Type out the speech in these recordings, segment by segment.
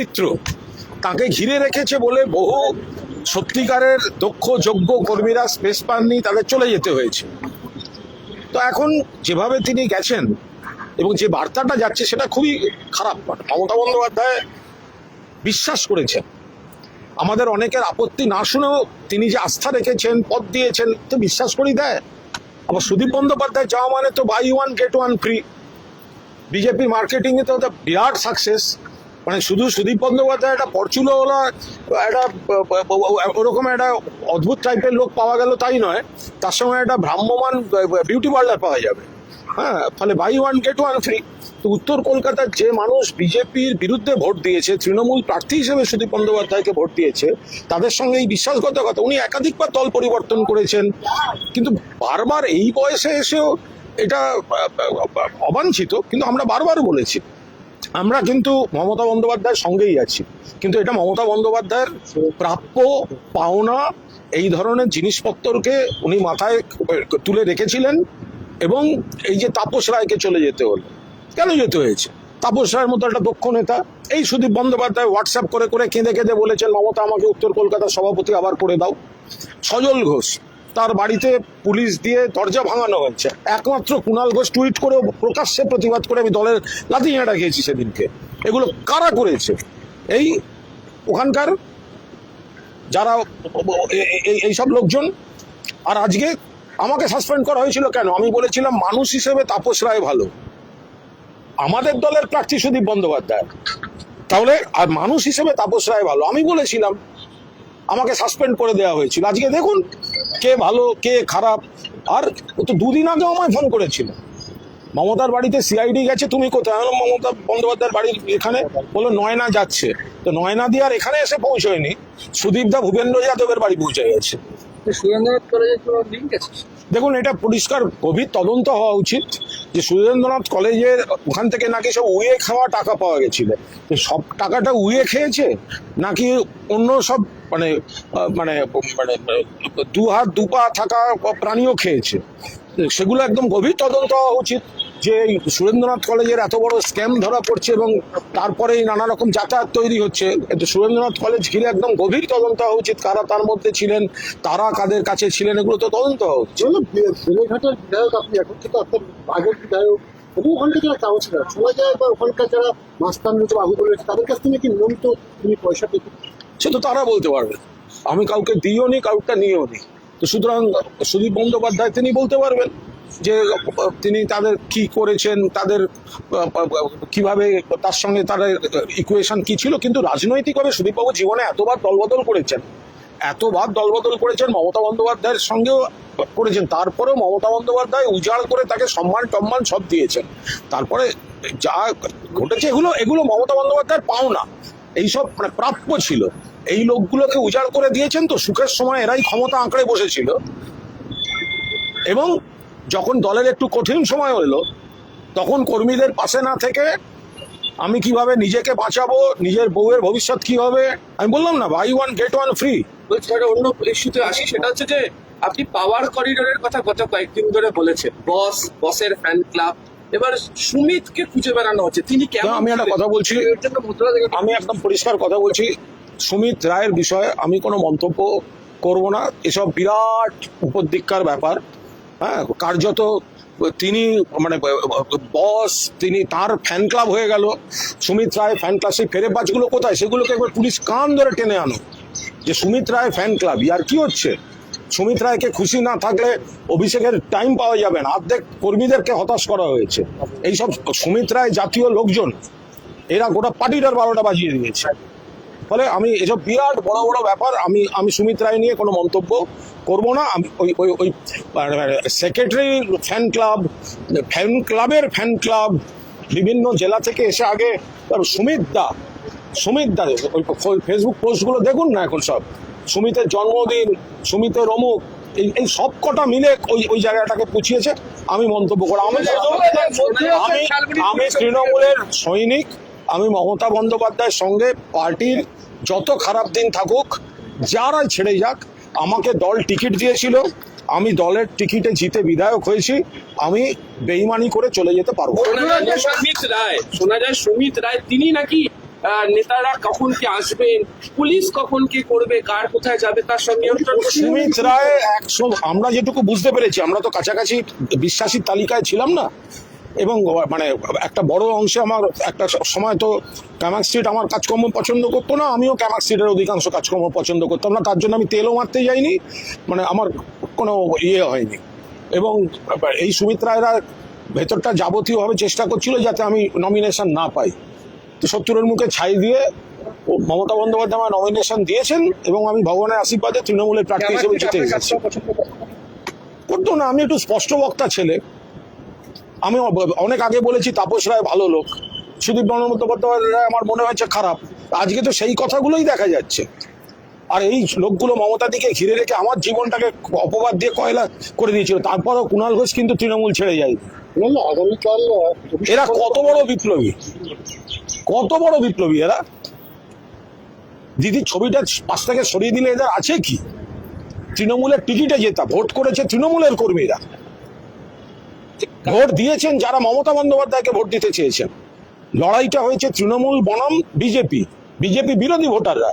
মিত্র তাকে ঘিরে রেখেছে বলে বহু সত্যিকারের দক্ষ যোগ্য কর্মীরা স্পেস পাননি, তাদের চলে যেতে হয়েছে। তো এখন যেভাবে তিনি গেছেন এবং যে বার্তাটা যাচ্ছে সেটা খুবই খারাপ। মমতা বন্দ্যোপাধ্যায় বিশ্বাস করেছেন, আমাদের অনেকের আপত্তি না শুনেও তিনি যে আস্থা রেখেছেন, পদ দিয়েছেন, তো বিশ্বাস করি দেয়। আবার সুদীপ বন্দ্যোপাধ্যায় যাওয়া মানে তো buy one get one free. BJP marketing এ তো বিরাট সাকসেস। মানে শুধু সুদীপ বন্দ্যোপাধ্যায় একটা পরচুলো ওলা একটা ওরকম একটা অদ্ভুত টাইপের লোক পাওয়া গেল তাই নয়, তার সঙ্গে একটা ভ্রাম্যমান বিউটি পার্লার পাওয়া যাবে। হ্যাঁ, ফলে buy one get one free. তো উত্তর কলকাতার যে মানুষ বিজেপির বিরুদ্ধে ভোট দিয়েছে, তৃণমূল প্রার্থী হিসেবে সুদীপ বন্দ্যোপাধ্যায়কে ভোট দিয়েছে, তাদের সঙ্গে এই বিশ্বাসঘাতকতা। উনি একাধিকবার দল পরিবর্তন করেছেন, কিন্তু বারবার এই বয়সে এসেও এটা অবাঞ্ছিত। কিন্তু আমরা বারবার বলেছি আমরা কিন্তু মমতা বন্দ্যোপাধ্যায়ের সঙ্গেই আছি, কিন্তু এটা মমতা বন্দ্যোপাধ্যায়ের প্রাপ্য পাওনা এই ধরনের জিনিসপত্রকে উনি মাথায় তুলে রেখেছিলেন। এবং এই যে তাপস রায়কে চলে যেতে হলো, কেন যেতে হয়েছে? তাপস রায়ের মতো একটা দক্ষ নেতা। এই সুদীপ বন্দ্যোপাধ্যায় হোয়াটসঅ্যাপ করে করে কেঁদে কেঁদে বলেছেন, মমতা আমাকে উত্তর কলকাতার সভাপতি আবার করে দাও। সজল ঘোষ, তার বাড়িতে পুলিশ দিয়ে দরজা ভাঙানো হয়েছে, একমাত্র কুণাল ঘোষ টুইট করে প্রকাশ্যে প্রতিবাদ করে আমি দলের লাথি ঝাঁটা খেয়েছি সেদিনকে। এগুলো কারা করেছে? এই ওখানকার যারা এইসব লোকজন। আর আজকে আমাকে সাসপেন্ড করা হয়েছিল কেন? আমি বলেছিলাম মানুষ হিসেবে তাপস রায় ভালো, আমাদের দলের প্রার্থী সুদীপ বন্দ্যোপাধ্যায়, তাহলে আর মানুষ হিসেবে তাপস রায় ভালো আমি বলেছিলাম, আমাকে সাসপেন্ড করে দেওয়া হয়েছিল। আজকে দেখুন কে ভালো কে খারাপ। আর ও তো দুদিন আগে আমায় ফোন করেছিল, মমতার বাড়িতে সিআইডি গেছে, তুমি কোথায়? মমতা বন্দ্যোপাধ্যায়ের বাড়ির এখানে। বললো নয়না যাচ্ছে। তো নয়না দিয়ে আর এখানে এসে পৌঁছয়নি, সুদীপ দা ভূপেন্দ্র যাদবের বাড়ি পৌঁছে গেছে। দেখুন, এটা পরিষ্কার গভীর তদন্ত হওয়া উচিত যে সুরেন্দ্রনাথ কলেজের ওখান থেকে নাকি সব উয়ে খাওয়া টাকা পাওয়া গেছিল। সব টাকাটা উয়ে খেয়েছে নাকি অন্য সব মানে মানে মানে দু হাত দুপা থাকা প্রাণীও খেয়েছে, সেগুলো একদম গভীর তদন্ত হওয়া উচিত। যে সুরেন্দ্রনাথ কলেজের এত বড় স্ক্যাম ধরা পড়ছে এবং তারপরেই নানা রকম যাতায়াত তৈরি হচ্ছে, কিন্তু সুরেন্দ্রনাথ কলেজ ঘিরে একদম গভীর তদন্ত হওয়া উচিত। কারা তার মধ্যে ছিলেন, তারা কাদের কাছে ছিলেন, এগুলো তো তদন্ত হওয়া উচিত। বেলেঘাটার বিধায়ক আপনি, এখন থেকে আপনার আগের বিধায়ক এবং ওখানকার যারা কাউন্সিলর শোনা যায় বা ওখানকার যারা মাস্তান বাবুগুলো রয়েছে তাদের কাছ থেকে কি নিয়মিত তিনি পয়সা পেতেন? সে তো তারা বলতে পারবে, আমি কাউকে দিইও নি, কাউকে নিয়েও নি। তো সুতরাং সুদীপ বন্দ্যোপাধ্যায় তিনি বলতে পারবেন যে তিনি তাদের কি করেছেন, তাদের কিভাবে তার সঙ্গে তাদের ইকুয়েশন কি ছিল। কিন্তু রাজনৈতিকভাবে সুদীপবাবু জীবনে এতবার দলবদল করেছেন, মমতা বন্দ্যোপাধ্যায়ের সঙ্গেও করেছেন, তারপরেও মমতা বন্দ্যোপাধ্যায় উজাড় করে তাকে সম্মান টম্মান সব দিয়েছেন। তারপরে যা ঘটেছে এগুলো মমতা বন্দ্যোপাধ্যায়ের পাওনা, এইসব মানে প্রাপ্য ছিল। এই লোকগুলোকে উজাড় করে দিয়েছেন। তো সুখের সময় এরাই ক্ষমতা আঁকড়ে বসেছিল, এবং যখন দলের একটু কঠিন সময় হলো তখন কর্মীদের পাশে না থেকে আমি কিভাবে নিজেকে বাঁচাবো, নিজের বউয়ের ভবিষ্যৎ কি হবে, আমি বললাম না buy one get one free. বলছি একটা অন্য ইস্যুতে আসি, সেটা হচ্ছে যে আপনি পাওয়ার করিডোরের কথা গত কয়েকদিন ধরে বলেছেন, বসের ফ্যান ক্লাব। এবার সুমিতকে খুঁজে বেড়ানো হচ্ছে, তিনি কেমন? আমি একটা কথা বলছি, আমি একদম পরিষ্কার কথা বলছি, সুমিত রায়ের বিষয়ে আমি কোনো মন্তব্য করব না। এসব বিরাট উপদিক্কার ব্যাপার। হ্যাঁ, কার্যত তিনি মানে বস, তিনি তার ফ্যান ক্লাব হয়ে গেল। সুমিত রায় ফ্যান ক্লাব, সেই ফেরে বাজগুলো কোথায়? সেগুলোকে একবার পুলিশ কান ধরে টেনে আনো যে সুমিত রায় ফ্যান ক্লাব। আর কি হচ্ছে? সুমিত রায়কে খুশি না থাকলে অভিষেকের টাইম পাওয়া যাবে না। অর্ধেক কর্মীদেরকে হতাশ করা হয়েছে। এইসব সুমিত রায় জাতীয় লোকজন, এরা গোটা পার্টিটার 12টা বাজিয়ে দিয়েছে। ফলে আমি এসব বিরাট বড় বড় ব্যাপার, আমি সুমিত রায় নিয়ে কোনো মন্তব্য করব না। আমি ওই সেক্রেটারি ফ্যান ক্লাবের ফ্যান ক্লাব বিভিন্ন জেলা থেকে এসে আগে সুমিত দা ওই ফেসবুক পোস্টগুলো দেখুন না, এখন সব সুমিতের জন্মদিন, সুমিতের অমুক, এই সব কটা মিলে ওই জায়গাটাকে পুছিয়েছে। আমি মন্তব্য করা, আমি তৃণমূলের সৈনিক। আমি মমতা বন্দ্যোপাধ্যায়ের সঙ্গে পার্টির যত খারাপ দিন থাকুক, যারাই ছেড়ে যাক, আমাকে দল টিকিট দিয়েছিল, আমি দলের টিকিটে জিতে বিধায়ক হয়েছি, আমি বেইমানি করে চলে যেতে পারবো। শোনা যায় সুমিত রায় তিনি নাকি নেতারা কখন কি আসবেন, পুলিশ কখন কি করবে, কার কোথায় যাবে তার সব নিয়ন্ত্রণ করতে হবে। সুমিত রায় আমরা যেটুকু বুঝতে পেরেছি, আমরা তো কাছাকাছি বিশ্বাসীর তালিকায় ছিলাম না, এবং মানে একটা বড় অংশে আমার একটা সময় তো ক্যামাক স্ট্রিট আমার কাজকর্ম পছন্দ করতো না, আমিও ক্যামাক স্ট্রিটের অধিকাংশ কাজকর্ম পছন্দ করতাম না, তার জন্য আমি তেলও মারতে যাইনি, মানে আমার কোনো ইয়ে হয়নি। এবং এই সুমিত রায়রা ভেতরটা যাবতীয়ভাবে চেষ্টা করছিল যাতে আমি নমিনেশন না পাই। তো শত্রুর মুখে ছাই দিয়ে মমতা বন্দ্যোপাধ্যায় আমার নমিনেশন দিয়েছেন, এবং আমি ভগবানের আশীর্বাদে তৃণমূলের প্রার্থী হিসেবে জিতে গেছি। করতো না, আমি একটু স্পষ্ট বক্তা ছেলে। আমি অনেক আগে বলেছি তাপস রায় ভালো লোক, সুদীপ বন্দ্যোপাধ্যায় রায় আমার মনে হয়েছে খারাপ। আজকে তো সেই কথাগুলোই দেখা যাচ্ছে। আর এই লোকগুলো মমতা দিকে ঘিরে রেখে আমার জীবনটাকে অপবাদ দিয়ে কয়লা করে দিয়েছিল। তারপরও কুণাল ঘোষ কিন্তু তৃণমূল ছেড়ে যায়। বললো আগামীকাল এরা কত বড় বিপ্লবী, কত বড় বিপ্লবী এরা। দিদির ছবিটা পাশ থেকে সরিয়ে দিলে এদের আছে কি? তৃণমূলের টিকিটে জেতা, ভোট করেছে তৃণমূলের কর্মীরা, ভোট দিয়েছেন যারা মমতা বন্দ্যোপাধ্যায়কে ভোট দিতে চেয়েছেন। লড়াইটা হয়েছে তৃণমূল বনাম বিজেপি, বিজেপি বিরোধী ভোটাররা।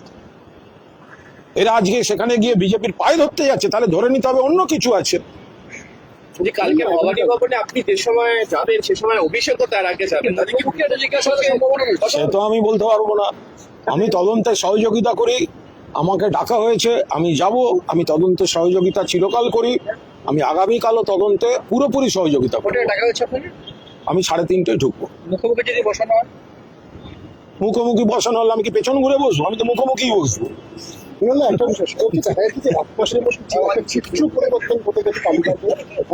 এরা আজকে সেখানে গিয়ে বিজেপির পায়ে ধরতে যাচ্ছে, তাহলে ধরে নিতে হবে অন্য কিছু আছে। যে কালকে ভবানী ভবনে আপনি যে সময় যাবেন সে সময় অভিষেকও তার আগে যাবেন, তাদের কি মুখে একটা জিজ্ঞাসা করার সম্ভাবনা রয়েছে? সে তো আমি বলতে পারবো না। আমি তদন্তে সহযোগিতা করি, আমাকে ডাকা হয়েছে, আমি যাব। আমি তদন্তে সহযোগিতা চিরকাল করি, আমি আগামীকালও তদন্তে পুরোপুরি সহযোগিতা করব। কোথায় টাকা হচ্ছে আপনাকে? আমি 3:30টায় ঢুকবো। মুখোমুখি যদি বসানো হয়, মুখোমুখি বসানো হলে আমি কি পেছন ঘুরে বসবো? আমি তো মুখোমুখি বসবো। বললো একটা বিষয় সেটা হচ্ছে দেখা যাচ্ছে যে এক মাসের মধ্যে যে একটা চিত্র পরিবর্তন ঘটে গেছে কালীঘাটে।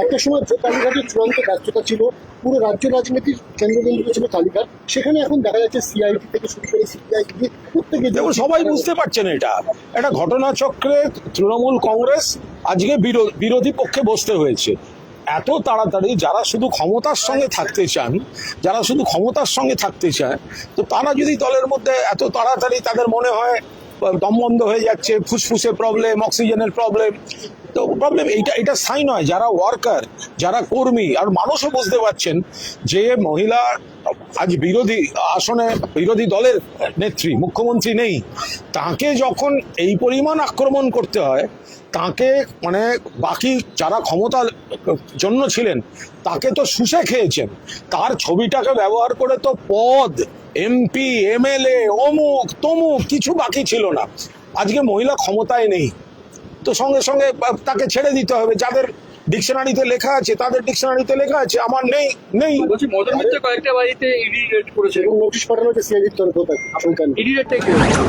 একটা সময় যে কালীঘাটের চূড়ান্ত ব্যর্থতা ছিল, পুরো রাজ্য রাজনীতির কেন্দ্রবিন্দু ছিল কালীঘাট, সেখানে এখন দেখা যাচ্ছে সিআইডি থেকে শুরু করে সিপিআই প্রত্যেকে দেখুন, সবাই বুঝতে পারছেন এটা একটা ঘটনাচক্রে তৃণমূল কংগ্রেস আজকে বিরোধী পক্ষে বসতে হয়েছে। এত তাড়াতাড়ি যারা শুধু ক্ষমতার সঙ্গে থাকতে চান, যারা শুধু ক্ষমতার সঙ্গে থাকতে চায়, তো তারা যদি দলের মধ্যে এত তাড়াতাড়ি তাদের মনে হয় দম বন্ধ হয়ে যাচ্ছে, ফুসফুসে প্রবলেম, অক্সিজেনের প্রবলেম, তো প্রবলেম এটা সাইন হয়। যারা ওয়ার্কার, যারা কর্মী, আর মানুষও বুঝতে পারছেন যে মহিলা আজ বিরোধী আসনে, বিরোধী দলের নেত্রী, মুখ্যমন্ত্রী নেই, তাকে যখন এই পরিমাণ আক্রমণ করতে হয়, তাকে মানে বাকি যারা ক্ষমতার জন্য ছিলেন তাকে তো শুষে খেয়েছেন, তার ছবিটাকে ব্যবহার করে তো পদ, এমপি, এমএলএ, অমুক তমুক কিছু বাকি ছিল না। আজকে মহিলা ক্ষমতায় নেই, তো সঙ্গে সঙ্গে তাকে ছেড়ে দিতে হবে। যাদের ডিকশনারিতে লেখা আছে তাদের ডিকশনারিতে লেখা আছে, আমার নেই নেই। বলছি মদন মিত্র কয়েকটা বাড়িতে ইডি রেড করেছে, এবং নোটিশ পাঠানো হচ্ছে সিআইডির তরফ থেকে আশঙ্কা নেই। ইডি রেডটা কি হয়েছে?